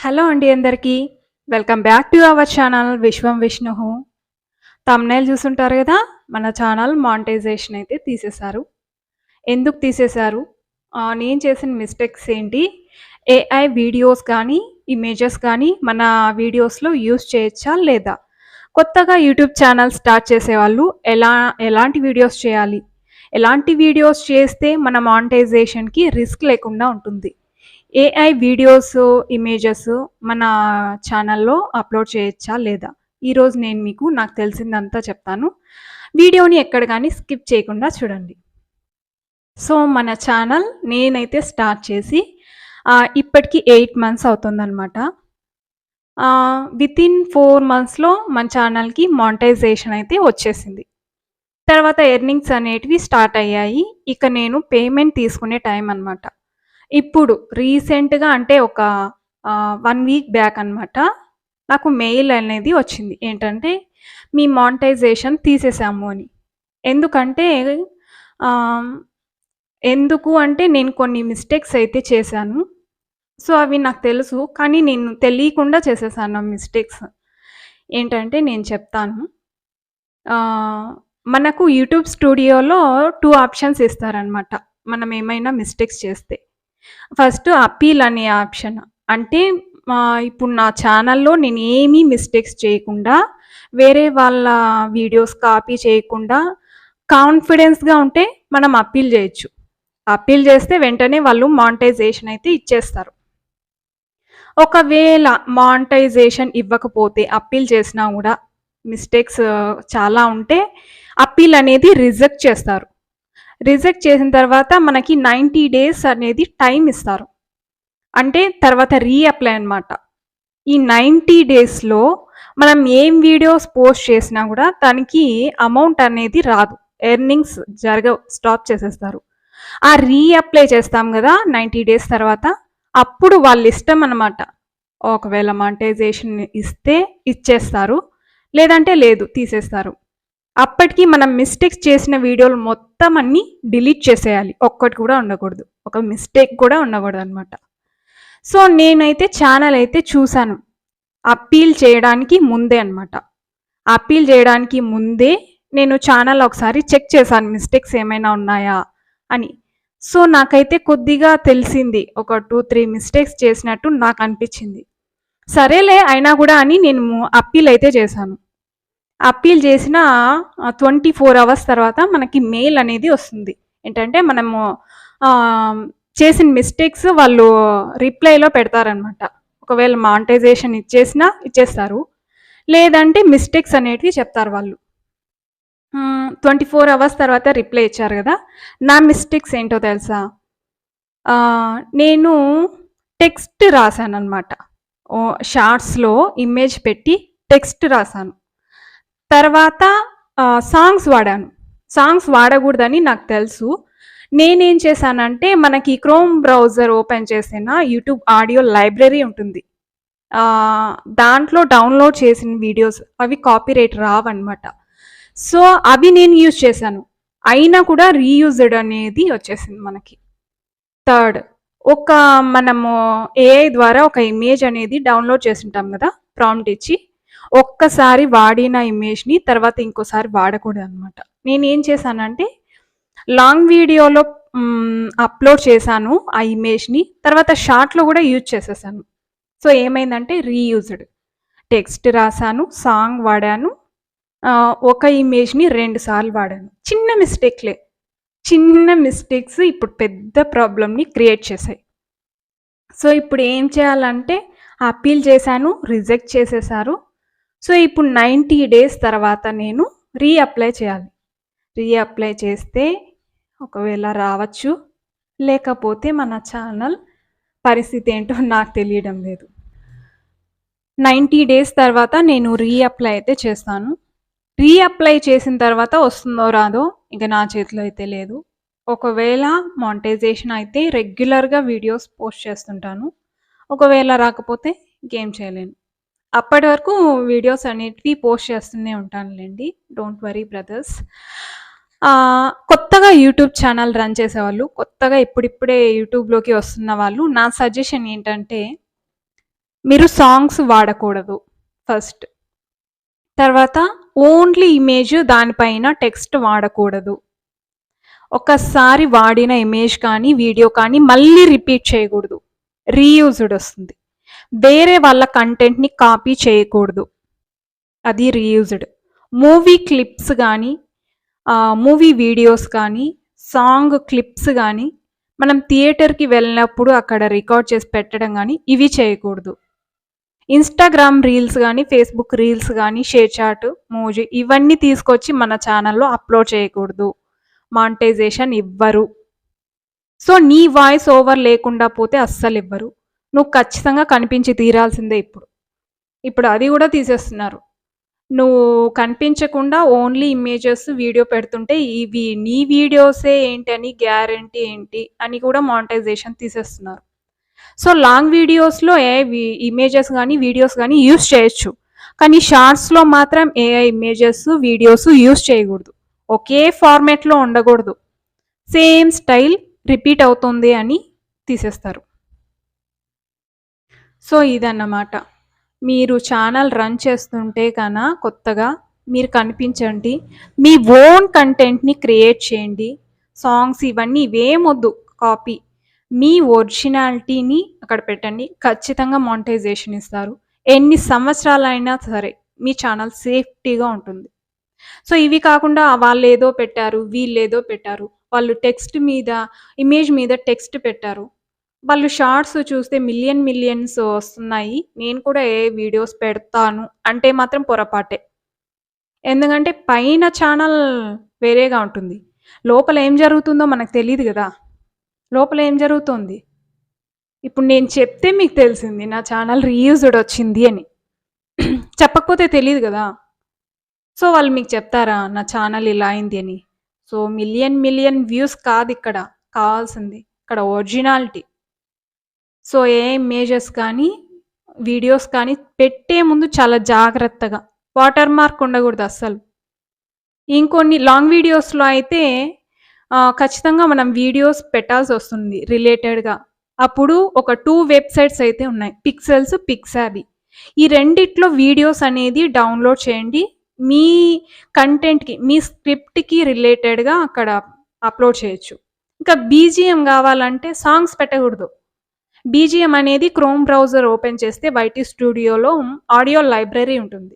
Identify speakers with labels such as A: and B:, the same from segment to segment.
A: Hello అండి అందరికీ. Welcome back to our channel Vishwam విష్ణుహు. Thumbnail చూసుంటారు గదా! మన ఛానల్ మానిటైజేషన్ అయితే తీసేశారు. ఎందుకు తీసేశారు? నేను చేసిన మిస్టేక్స్ ఏంటి? ఏఐ వీడియోస్ కానీ, ఇమేజెస్ కానీ మన వీడియోస్‌లో యూజ్ చేయొచ్చా? లేదా? కొత్తగా యూట్యూబ్ ఛానల్ స్టార్ట్ చేసేవాళ్ళు ఎలాంటి వీడియోస్ చేయాలి? ఎలాంటి వీడియోస్ చేస్తే మన మానిటైజేషన్‌కి రిస్క్ లేకుండా ఉంటుంది? ఏఐ వీడియోస్, ఇమేజెస్ మన ఛానల్‌లో అప్‌లోడ్ చేయొచ్చా? లేదా? ఈరోజు నేను మీకు నాకు తెలిసిందంతా చెప్తాను. వీడియోని ఎక్కడ గాని స్కిప్ చేయకుండా చూడండి. సో, మన ఛానల్ నేనైతే స్టార్ట్ చేసి ఇప్పటికి 8 మంత్స్ అవుతుందనమాట. వితిన్ 4 మంత్స్‌లో మన ఛానల్‌కి మానిటైజేషన్ అయితే వచ్చేసింది. తర్వాత ఎర్నింగ్స్ అనేటివి స్టార్ట్ అయ్యాయి. ఇక నేను పేమెంట్ తీసుకునే టైం అనమాట. ఇప్పుడు రీసెంట్‌గా అంటే ఒక 1 వీక్ బ్యాక్ అనమాట. నాకు మెయిల్ అనేది వచ్చింది. ఏంటంటే, మీ మానిటైజేషన్ తీసేసాము అని. ఎందుకంటే ఆహ్, ఎందుకు అంటే నేను కొన్ని మిస్టేక్స్ అయితే చేశాను. సో, అవి నాకు తెలుసు. కానీ నేను తెలియకుండా చేసేసాను ఆ మిస్టేక్స్. ఏంటంటే నేను చెప్తాను. ఆహ్, మనకు యూట్యూబ్ స్టూడియోలో 2 ఆప్షన్స్ ఇస్తారనమాట. మనం ఏమైనా మిస్టేక్స్ చేస్తే. ఫస్ట్ అప్పీల్ అనే ఆప్షన్. అంటే ఇప్పుడు నా ఛానల్‌లో నేనేమీ మిస్టేక్స్ చేయకుండా, వేరే వాళ్ళ వీడియోస్ కాపీ చేయకుండా, కాన్ఫిడెన్స్‌గా ఉంటే మనం అప్పీల్ జేయొచ్చు. అప్పీల్ జేస్తే వెంటనే వాళ్ళు మానిటైజేషన్ అయితే ఇచ్చేస్తారు. ఒకవేళ మానిటైజేషన్ ఇవ్వకపోతే అప్పీల్ చేసినా గూడా మిస్టేక్స్ చాలా ఉంటే అప్పీల్ అనేది రిజెక్ట్ చేస్తారు. రిజెక్ట్ చేసిన తర్వాత మనకి 90 డేస్ అనేది టైం ఇస్తారు. అంటే తర్వాత రీఅప్లై అనమాట. ఈ 90 డేస్‌లో మనం ఏం వీడియోస్ పోస్ట్ చేసినా గూడా దానికి అమౌంట్ అనేది రాదు. ఎర్నింగ్స్ జరగవు. స్టాప్ చేసేస్తారు. ఆ రీఅప్లై చేస్తాం గదా! 90 డేస్ తర్వాత అప్పుడు వాళ్ళిష్టం అనమాట. ఒకవేళ మానిటైజేషన్ ఇస్తే ఇచ్చేస్తారు. లేదంటే లేదు తీసేస్తారు. అప్పటికి మనం మిస్టేక్స్ చేసిన వీడియోలు మొత్తం అన్నీ డిలీట్ చేసేయాలి. ఒక్కటి కూడా ఉండకూడదు. ఒక మిస్టేక్ కూడా ఉండకూడదనమాట. సో, నేనైతే ఛానల్ అయితే చూసాను. అప్పీల్ చేయడానికి ముందే అనమాట. అప్పీల్ చేయడానికి ముందే నేను ఛానల్ ఒకసారి చెక్ చేశాను మిస్టేక్స్ ఏమైనా ఉన్నాయా అని. సో, నాకైతే కొద్దిగా తెలిసింది. ఒక 2, 3 మిస్టేక్స్ చేసినట్టు నాకనిపిచ్చింది. సరేలే అయినా గూడా అని నేను అప్పీల్ అయితే చేశాను. అప్పీల్ చేసిన 24 అవర్స్ తర్వాత మనకి మెయిల్ అనేది వస్తుంది. ఏంటంటే మనము చేసిన మిస్టేక్స్ వాళ్ళు రిప్లైలో పెడతారనమాట. ఒకవేళ మానిటైజేషన్ ఇచ్చేసినా ఇచ్చేస్తారు. లేదంటే మిస్టేక్స్ అనేటివి చెప్తారు వాళ్ళు. 24 అవర్స్ తర్వాత రిప్లై ఇచ్చారు గదా! నా మిస్టేక్స్ ఏంటో తెలుసా? నేను టెక్స్ట్ రాశాననమాట. షార్ట్స్‌లో ఇమేజ్ పెట్టి టెక్స్ట్ రాశాను. తర్వాత సాంగ్స్ వాడాను. సాంగ్స్ వాడకూడదని నాకు తెలుసు. నేనేం చేశానంటే మనకి క్రోమ్ బ్రౌజర్ ఓపెన్ చేసిన యూట్యూబ్ ఆడియో లైబ్రరీ ఉంటుంది. దాంట్లో డౌన్లోడ్ చేసిన వీడియోస్ అవి కాపీరైట్ రావన్నమాట. సో, అవి నేను యూజ్ చేశాను. అయినా కూడా రీయూజ్డ్ అనేది వచ్చేసింది మనకి. థర్డ్ ఒక మనము ఏఐ ద్వారా ఒక ఇమేజ్ అనేది డౌన్లోడ్ చేసుంటాం కదా! ప్రాంప్ట్ ఇచ్చి. ఒక్కసారి వాడిన ఇమేజ్‌ని తర్వాత ఇంకోసారి వాడకూడదనమాట. నేనేం చేశానంటే లాంగ్ వీడియోలో అప్‌లోడ్ చేశాను ఆ ఇమేజ్‌ని. తర్వాత షార్ట్‌లో కూడా యూజ్ చేసేసాను. సో, ఏమైందంటే రీయూజ్డ్. టెక్స్ట్ రాసాను, సాంగ్ వాడాను. ఒక ఇమేజ్‌ని 2 సార్లు వాడాను. చిన్న మిస్టేక్‌లే. చిన్న మిస్టేక్స్ ఇప్పుడు పెద్ద ప్రాబ్లమ్‌ని క్రియేట్ చేశాయి. సో, ఇప్పుడు ఏం చేయాలంటే అప్పీల్ చేశాను, రిజెక్ట్ చేసేశారు. సో, ఇప్పుడు 90 డేస్ తర్వాత నేను రీఅప్లై చేయాలి. రీఅప్లై చేస్తే ఒకవేళ రావచ్చు. లేకపోతే మన ఛానల్ పరిస్థితి ఏంటో నాకు తెలియడం లేదు. 90 డేస్ తర్వాత నేను రీఅప్లై అయితే చేస్తాను. రీఅప్లై చేసిన తర్వాత వస్తుందో రాదో ఇంక నా చేతిలో అయితే లేదు. ఒకవేళ మానిటైజేషన్ అయితే రెగ్యులర్‌గా వీడియోస్ పోస్ట్ చేస్తుంటాను. ఒకవేళ రాకపోతే ఇంకేం చేయలేను. అప్పటి వరకు వీడియోస్ అనేటివి పోస్ట్ చేస్తూనే ఉంటానులెండి. Don't worry brothers. కొత్తగా యూట్యూబ్ ఛానల్ రన్ చేసేవాళ్ళు, కొత్తగా ఇప్పుడిప్పుడే యూట్యూబ్‌లోకి వస్తున్న వాళ్ళు నా సజెషన్ ఏంటంటే మీరు సాంగ్స్ వాడకూడదు ఫస్ట్. తర్వాత ఓన్లీ ఇమేజ్, దానిపైన టెక్స్ట్ వాడకూడదు. ఒక్కసారి వాడిన ఇమేజ్ కానీ, వీడియో కానీ మళ్ళీ రిపీట్ చేయకూడదు. రీయూజ్డ్ వస్తుంది. వేరే వాళ్ళ కంటెంట్‌ని కాపీ చేయకూడదు. అది రీయూజ్డ్. మూవీ క్లిప్స్ గానీ, మూవీ వీడియోస్ కానీ, సాంగ్ క్లిప్స్ గానీ, మనం థియేటర్‌కి వెళ్ళినప్పుడు అక్కడ రికార్డ్ చేసి పెట్టడం గానీ, ఇవి చేయకూడదు. ఇన్‌స్టాగ్రామ్ రీల్స్ గానీ, ఫేస్‌బుక్ రీల్స్ గానీ, షేర్చాట్, మోజీ ఇవన్నీ తీసుకొచ్చి మన ఛానల్‌లో అప్‌లోడ్ చేయకూడదు. మానిటైజేషన్ ఇవ్వరు. సో, నీ వాయిస్ ఓవర్ లేకుండా పోతే అస్సలివ్వరు. నువ్వు ఖచ్చితంగా కనిపించి తీరాల్సిందే ఇప్పుడు. ఇప్పుడు అది గూడా తీసేస్తున్నారు. నువ్వు కనిపించకుండా ఓన్లీ ఇమేజెస్, వీడియో పెడుతుంటే ఇవి నీ వీడియోసే ఏంటని గ్యారంటీ ఏంటి అని కూడా మానిటైజేషన్ తీసేస్తున్నారు. సో, లాంగ్ వీడియోస్‌లో ఏఐ ఇమేజెస్ గానీ, వీడియోస్ గానీ యూజ్ చేయొచ్చు. కానీ షార్ట్స్‌లో మాత్రం ఏఐ ఇమేజెస్, వీడియోస్ యూజ్ చేయకూడదు. ఒకే ఫార్మాట్‌లో ఉండకూడదు. సేమ్ స్టైల్ రిపీట్ అవుతుంది అని తీసేస్తారు. సో, ఇదన్నమాట. మీరు ఛానల్ రన్ చేస్తుంటే కొత్తగా మీరు కనిపించండి. మీ ఓన్ కంటెంట్‌ని క్రియేట్ చేయండి. సాంగ్స్ ఇవన్నీ ఇవేమొద్దు కాపీ. మీ ఒరిజినాలిటీని అక్కడ పెట్టండి. ఖచ్చితంగా మానిటైజేషన్ ఇస్తారు. ఎన్ని సంవత్సరాలైనా సరే మీ ఛానల్ సేఫ్టీగా ఉంటుంది. సో, ఇవి కాకుండా వాళ్ళేదో పెట్టారు, వీళ్ళేదో పెట్టారు. వాళ్ళు టెక్స్ట్ మీద, ఇమేజ్ మీద టెక్స్ట్ పెట్టారు. వాళ్ళు షార్ట్స్ చూస్తే మిలియన్స్ వస్తున్నాయి. నేను కూడా వీడియోస్ పెడతాను అంటే మాత్రం పొరపాటే. ఎందుకంటే పైన ఛానల్ వేరేగా ఉంటుంది. లోపల ఏం జరుగుతుందో మనకు తెలీదు గదా! లోపల ఏం జరుగుతోంది? ఇప్పుడు నేను చెప్తే మీకు తెలిసింది నా ఛానల్ రీయూజ్డ్ వచ్చింది అని. చెప్పకపోతే తెలీదు గదా! సో, వాళ్ళు మీకు చెప్తారా నా ఛానల్ ఇలా అయింది అని? సో, మిలియన్ వ్యూస్ కాదిక్కడ కావాల్సింది. ఇక్కడ ఒరిజినాలిటీ. సో, ఏ ఇమేజెస్ కానీ, వీడియోస్ కానీ పెట్టే ముందు చాలా జాగ్రత్తగా. వాటర్ మార్క్ ఉండకూడదు అస్సలు. ఇంకొన్ని లాంగ్ వీడియోస్‌లో అయితే ఖచ్చితంగా మనం వీడియోస్ పెట్టాల్సొస్తుంది రిలేటెడ్‌గా. అప్పుడు ఒక 2 వెబ్‌సైట్స్ అయితే ఉన్నాయి. పిక్సెల్స్, పిక్సాబీ. ఈ రెండిట్లో వీడియోస్ అనేది డౌన్‌లోడ్ చేయండి. మీ కంటెంట్‌కి, మీ స్క్రిప్ట్‌కి రిలేటెడ్‌గా అక్కడ అప్‌లోడ్ చేయొచ్చు. ఇంకా బీజీఎం కావాలంటే సాంగ్స్ పెట్టకూడదు. బీజీఎం అనేది క్రోమ్ బ్రౌజర్ ఓపెన్ చేస్తే వైటీ స్టూడియోలో ఆడియో లైబ్రరీ ఉంటుంది.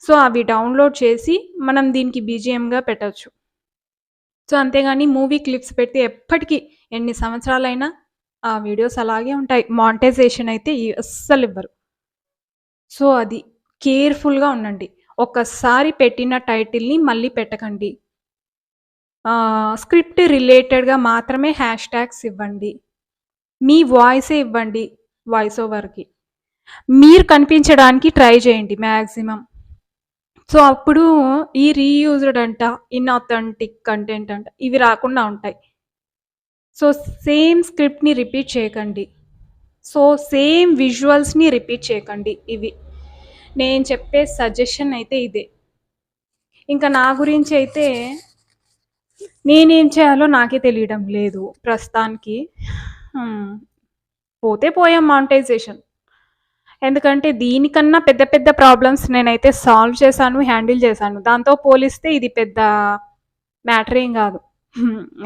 A: సో, అవి డౌన్‌లోడ్ చేసి మనం దీనికి బీజీఎంగా పెట్టొచ్చు. సో, అంతేగాని మూవీ క్లిప్స్ పెడితే ఎప్పటికి ఎన్ని సంవత్సరాలైనా ఆ వీడియోస్ అలాగే ఉంటాయి. మానిటైజేషన్ అయితే అస్సలివ్వరు. సో, అది కేర్‌ఫుల్‌గా ఉండండి. ఒక్కసారి పెట్టిన టైటిల్‌ని మళ్ళీ పెట్టకండి. స్క్రిప్ట్ రిలేటెడ్‌గా మాత్రమే హ్యాష్ ట్యాగ్స్ ఇవ్వండి. మీ వాయిసే ఇవ్వండి వాయిస్ ఓవర్‌కి. మీరు కనిపించడానికి ట్రై చేయండి మాక్సిమం. సో, అప్పుడు ఈ రీయూజ్డ్ అంట, ఇన్‌ఆథెంటిక్ కంటెంట్ అంట ఇవి రాకుండా ఉంటాయి. సో, సేమ్ స్క్రిప్ట్‌ని రిపీట్ చేయకండి. సో, సేమ్ విజువల్స్‌ని రిపీట్ చేయకండి ఇవి. నేను చెప్పే సజెషన్ అయితే ఇదే. ఇంకా నా గురించి అయితే నేనేం చేయాలో నాకే తెలియడం లేదు ప్రస్తుతానికి. పోతే పోయాం మానిటైజేషన్. ఎందుకంటే దీనికన్నా పెద్ద పెద్ద ప్రాబ్లమ్స్ నేనైతే సాల్వ్ చేశాను, హ్యాండిల్ చేశాను. దాంతో పోలిస్తే ఇది పెద్ద మ్యాటర్ ఏం కాదు.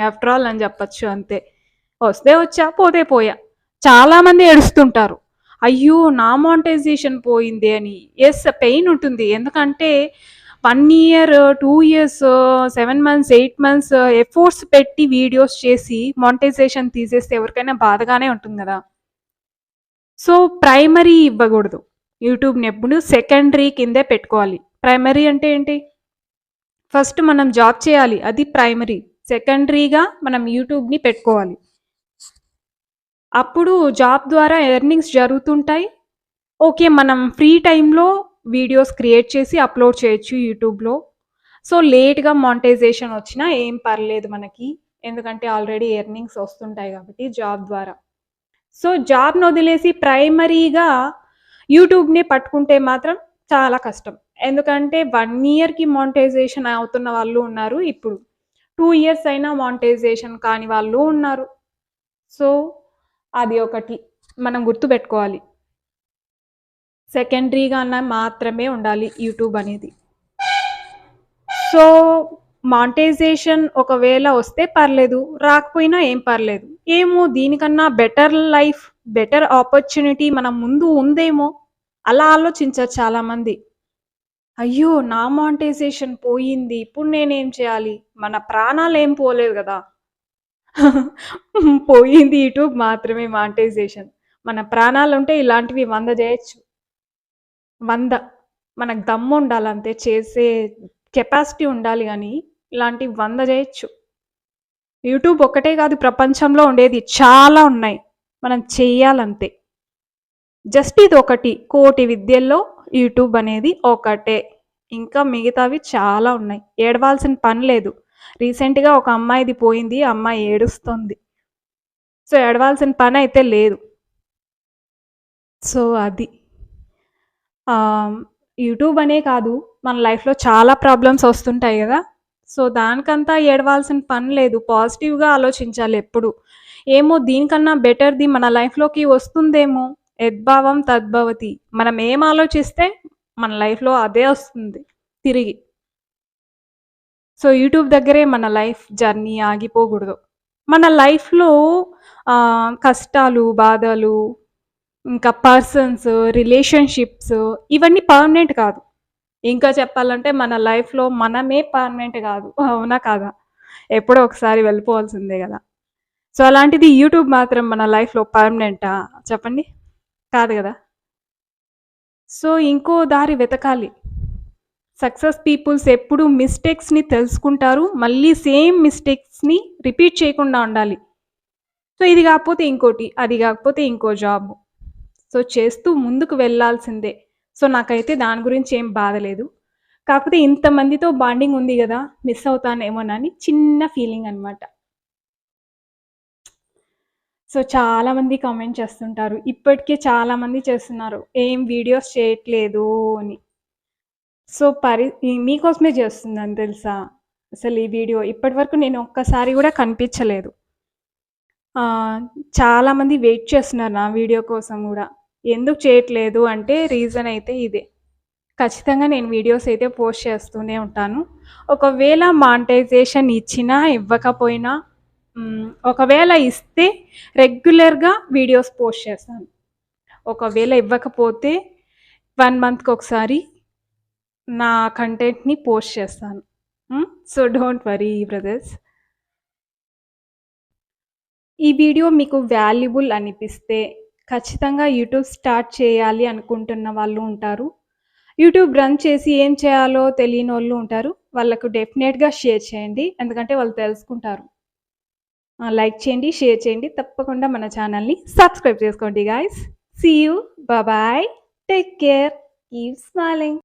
A: ఆఫ్టర్ ఆల్ అని చెప్పొచ్చు అంతే. వస్తే వచ్చా, పోతే పోయా. చాలామంది ఏడుస్తుంటారు. అయ్యో! నా మానిటైజేషన్ పోయింది అని. యెస్, పెయిన్ ఉంటుంది. ఎందుకంటే 1 year, 2 years, 7 months, 8 months efforts పెట్టి వీడియోస్ చేసి మానిటైజేషన్ తీసేస్తే ఎవరికైనా బాధగానే ఉంటుంది కదా! సో, ప్రైమరీ ఇవ్వకూడదు. యూట్యూబ్‌ని ఎప్పుడు సెకండరీ కిందే పెట్టుకోవాలి. ప్రైమరీ అంటే ఏంటి? ఫస్ట్ మనం జాబ్ చేయాలి. అది ప్రైమరీ. సెకండరీగా మనం యూట్యూబ్‌ని పెట్టుకోవాలి. అప్పుడు జాబ్ ద్వారా ఎర్నింగ్స్ జరుగుతుంటాయి. ఓకే. మనం ఫ్రీ టైమ్‌లో వీడియోస్ క్రియేట్ చేసి అప్‌లోడ్ చేయొచ్చు యూట్యూబ్‌లో. సో, లేట్‌గా మానిటైజేషన్ వచ్చినా ఏం పర్లేదు మనకి. ఎందుకంటే ఆల్రెడీ ఎర్నింగ్స్ వస్తుంటాయి కాబట్టి జాబ్ ద్వారా. సో, జాబ్‌ని వదిలేసి ప్రైమరీగా యూట్యూబ్‌ని పట్టుకుంటే మాత్రం చాలా కష్టం. ఎందుకంటే 1 ఇయర్‌కి మానిటైజేషన్ అవుతున్న వాళ్ళు ఉన్నారు. ఇప్పుడు 2 ఇయర్స్ అయినా మానిటైజేషన్ కాని వాళ్ళు ఉన్నారు. సో, అది ఒకటి మనం గుర్తుపెట్టుకోవాలి. సెకండరీగాన మాత్రమే ఉండాలి యూట్యూబ్ అనేది. సో, మానిటైజేషన్ ఒకవేళ వస్తే పర్లేదు. రాకపోయినా ఏం పర్లేదు. ఏమో దీనికన్నా బెటర్ లైఫ్, బెటర్ ఆపర్చునిటీ మన ముందు ఉందేమో! అలా ఆలోచించరు చాలామంది. అయ్యో! నా మానిటైజేషన్ పోయింది. ఇప్పుడు నేనేం చేయాలి? మన ప్రాణాలేం పోలేదు గదా! పోయింది యూట్యూబ్ మాత్రమే మానిటైజేషన్. మన ప్రాణాలుంటే ఇలాంటివి 100 జేయొచ్చు. 100 మనకు దమ్ముండాలంతే. చేసే కెపాసిటీ ఉండాలి గానీ, ఇలాంటివి 100 జేయొచ్చు. యూట్యూబ్ ఒక్కటే గాదు ప్రపంచంలో ఉండేది. చాలా ఉన్నాయి. మనం చెయ్యాలంతే. జస్ట్ ఇదొకటి. కోటి విద్యల్లో యూట్యూబ్ అనేది ఒకటే. ఇంకా మిగతావి చాలా ఉన్నాయి. ఏడవాల్సిన పని లేదు. రీసెంట్‌గా ఒక అమ్మాయిది పోయింది. ఆ అమ్మాయి ఏడుస్తుంది. సో, ఏడవాల్సిన పనైతే లేదు. సో, అది. యూట్యూబ్ అనే కాదు, మన లైఫ్‌లో చాలా ప్రాబ్లమ్స్ వస్తుంటాయి గదా! సో, దానికంతా ఏడవాల్సిన పని లేదు. పాజిటివ్‌గా ఆలోచించాలి ఎప్పుడు. ఏమో దీనికన్నా బెటర్‌ది మన లైఫ్‌లోకి వస్తుందేమో! యద్భావం తద్భవతి. మనం ఏం ఆలోచిస్తే మన లైఫ్‌లో అదే వస్తుంది తిరిగి. సో, యూట్యూబ్ దగ్గరే మన లైఫ్ జర్నీ ఆగిపోకూడదు. మన లైఫ్‌లో కష్టాలు, బాధలు, ఇంకా పర్సన్స్, రిలేషన్‌షిప్స్ ఇవన్నీ పర్మనెంట్ కాదు. ఇంకా చెప్పాలంటే మన లైఫ్‌లో మనమే పర్మనెంట్ గాదు. అవునా? కాదా? ఎప్పుడో ఒకసారి వెళ్ళిపోవాల్సిందే గదా! సో, అలాంటిది యూట్యూబ్ మాత్రం మన లైఫ్‌లో పర్మనెంటా? చెప్పండి. కాదు గదా! సో, ఇంకో దారి వెతకాలి. సక్సెస్ పీపుల్స్ ఎప్పుడు మిస్టేక్స్‌ని తెలుసుకుంటారు. మళ్ళీ సేమ్ మిస్టేక్స్‌ని రిపీట్ చేయకుండా ఉండాలి. సో, ఇది గాకపోతే ఇంకోటి, అది గాకపోతే ఇంకో జాబు. సో, చేస్తూ ముందుకు వెళ్ళాల్సిందే. సో, నాకైతే దాని గురించి ఏం బాధ లేదు. కాకపోతే ఇంతమందితో బాండింగ్ ఉంది గదా! మిస్ అవుతానేమోనని చిన్న ఫీలింగనమాట. సో, చాలామంది కామెంట్ చేస్తుంటారు. ఇప్పటికే చాలామంది చేస్తున్నారు. ఏం వీడియోస్ చేయట్లేదు అని. సో, మీకోసమే చేస్తున్నాను తెలుసా? అసలు ఈ వీడియో ఇప్పటి వరకు నేను ఒక్కసారి గూడా కనిపించలేదు. చాలామంది వెయిట్ చేస్తున్నారు నా వీడియో కోసం గూడా. ఎందుకు చేయట్లేదు అంటే రీజన్ అయితే ఇదే. ఖచ్చితంగా నేను వీడియోస్ అయితే పోస్ట్ చేస్తూనే ఉంటాను. ఒకవేళ మానిటైజేషన్ ఇచ్చినా, ఇవ్వకపోయినా ఒకవేళ ఇస్తే రెగ్యులర్‌గా వీడియోస్ పోస్ట్ చేస్తాను. ఒకవేళ ఇవ్వకపోతే 1 మంత్‌కొకసారి నా కంటెంట్‌ని పోస్ట్ చేస్తాను. So, don't worry brothers. ఈ వీడియో మీకు వాల్యుబుల్ అనిపిస్తే ఖచ్చితంగా యూట్యూబ్ స్టార్ట్ చేయాలి అనుకుంటున్న వాళ్ళు ఉంటారు. యూట్యూబ్ రన్ చేసి ఏం చేయాలో తెలియనోళ్ళు ఉంటారు. వాళ్ళకు డెఫినెట్‌గా షేర్ చేయండి. ఎందుకంటే వాళ్ళు తెలుసుకుంటారు. లైక్ చేయండి, షేర్ చేయండి. తప్పకుండా మన ఛానల్‌ని సబ్స్క్రైబ్ చేసుకోండి guys. See you. Bye. Take care. Keep smiling.